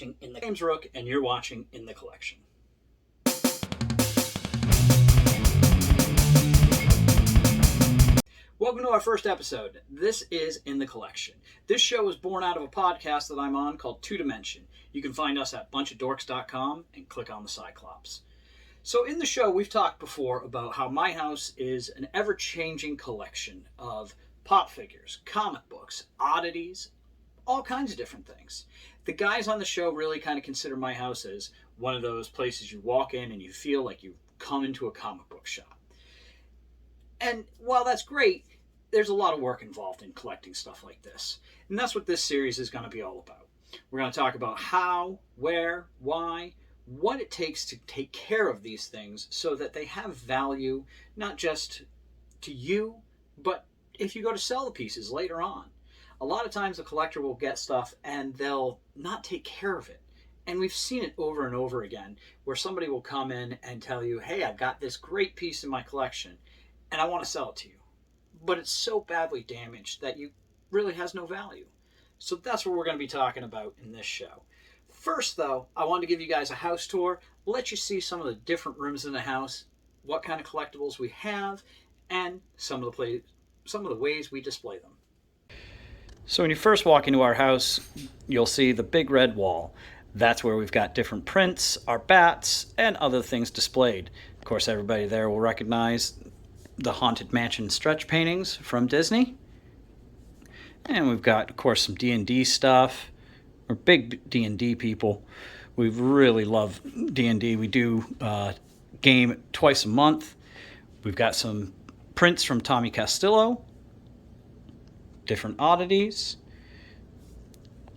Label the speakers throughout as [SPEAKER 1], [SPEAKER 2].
[SPEAKER 1] In the James Rook, and you're watching In the Collection. Welcome to our first episode. This is In the Collection. This show was born out of a podcast that I'm on called Two Dimension. You can find us at bunchofdorks.com and click on the cyclops. So in the show, we've talked before about how my house is an ever-changing collection of pop figures, comic books, oddities, all kinds of different things. The guys on the show really kind of consider my house as one of those places you walk in and you feel like you've come into a comic book shop. And while that's great, there's a lot of work involved in collecting stuff like this. And that's what this series is going to be all about. We're going to talk about how, where, why, what it takes to take care of these things so that they have value, not just to you, but if you go to sell the pieces later on. A lot of times the collector will get stuff and they'll not take care of it. And we've seen it over and over again where somebody will come in and tell you, hey, I've got this great piece in my collection and I want to sell it to you. But it's so badly damaged that it really has no value. So that's what we're going to be talking about in this show. First, though, I wanted to give you guys a house tour, let you see some of the different rooms in the house, what kind of collectibles we have, and some of the ways we display them. So when you first walk into our house, you'll see the big red wall. That's where we've got different prints, our bats, and other things displayed. Of course, everybody there will recognize the Haunted Mansion stretch paintings from Disney. And we've got, of course, some D&D stuff. We're big D&D people. We really love D&D. We do game twice a month. We've got some prints from Tommy Castillo, different oddities,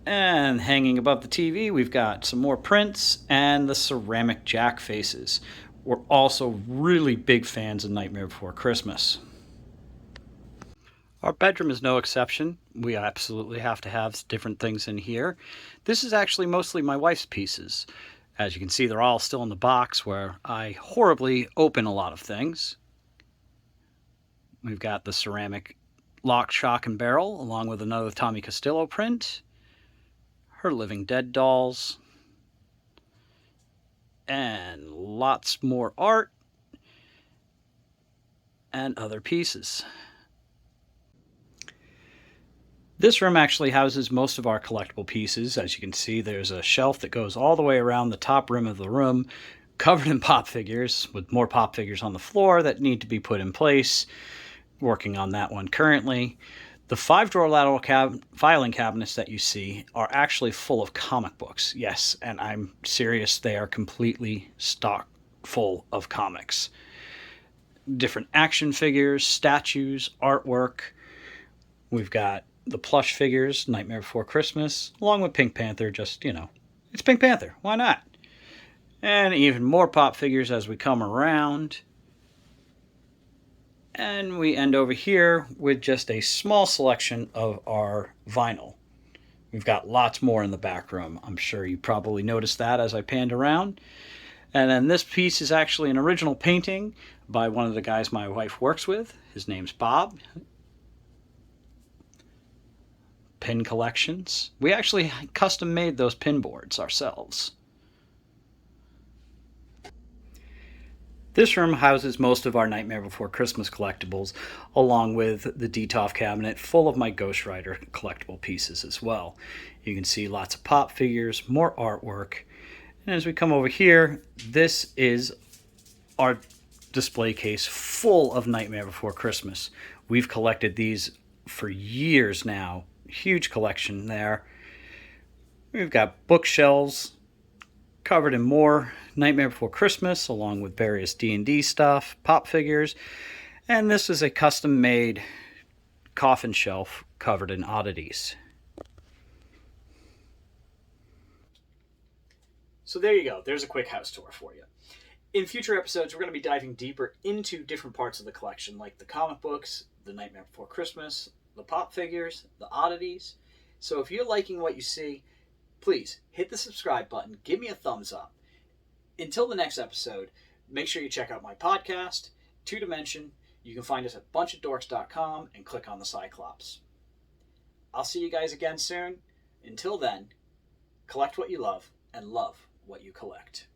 [SPEAKER 1] and hanging above the TV we've got some more prints and the ceramic jack faces. We're also really big fans of Nightmare Before Christmas. Our bedroom is no exception. We absolutely have to have different things in here. This is actually mostly my wife's pieces. As you can see, they're all still in the box where I horribly open a lot of things. We've got the ceramic lock, shock, and barrel, along with another Tommy Castillo print, her Living Dead dolls, and lots more art and other pieces. This room actually houses most of our collectible pieces. As you can see, there's a shelf that goes all the way around the top rim of the room, covered in pop figures, with more pop figures on the floor that need to be put in place. Working on that one currently. The 5-drawer lateral filing cabinets that you see are actually full of comic books. Yes, and I'm serious, they are completely stock full of comics. Different action figures, statues, artwork. We've got the plush figures, Nightmare Before Christmas, along with Pink Panther, just, it's Pink Panther, why not? And even more pop figures as we come around. And we end over here with just a small selection of our vinyl. We've got lots more in the back room. I'm sure you probably noticed that as I panned around. And then this piece is actually an original painting by one of the guys my wife works with. His name's Bob. Pin collections. We actually custom made those pin boards ourselves. This room houses most of our Nightmare Before Christmas collectibles, along with the Detolf cabinet full of my Ghost Rider collectible pieces as well. You can see lots of pop figures, more artwork. And as we come over here, this is our display case full of Nightmare Before Christmas. We've collected these for years now. Huge collection there. We've got bookshelves covered in more Nightmare Before Christmas, along with various D&D stuff, pop figures, and this is a custom-made coffin shelf covered in oddities. So there you go. There's a quick house tour for you. In future episodes, we're going to be diving deeper into different parts of the collection, like the comic books, the Nightmare Before Christmas, the pop figures, the oddities. So if you're liking what you see, please hit the subscribe button, give me a thumbs up. Until the next episode, make sure you check out my podcast, Two Dimension. You can find us at bunchofdorks.com and click on the cyclops. I'll see you guys again soon. Until then, Collect what you love and love what you collect.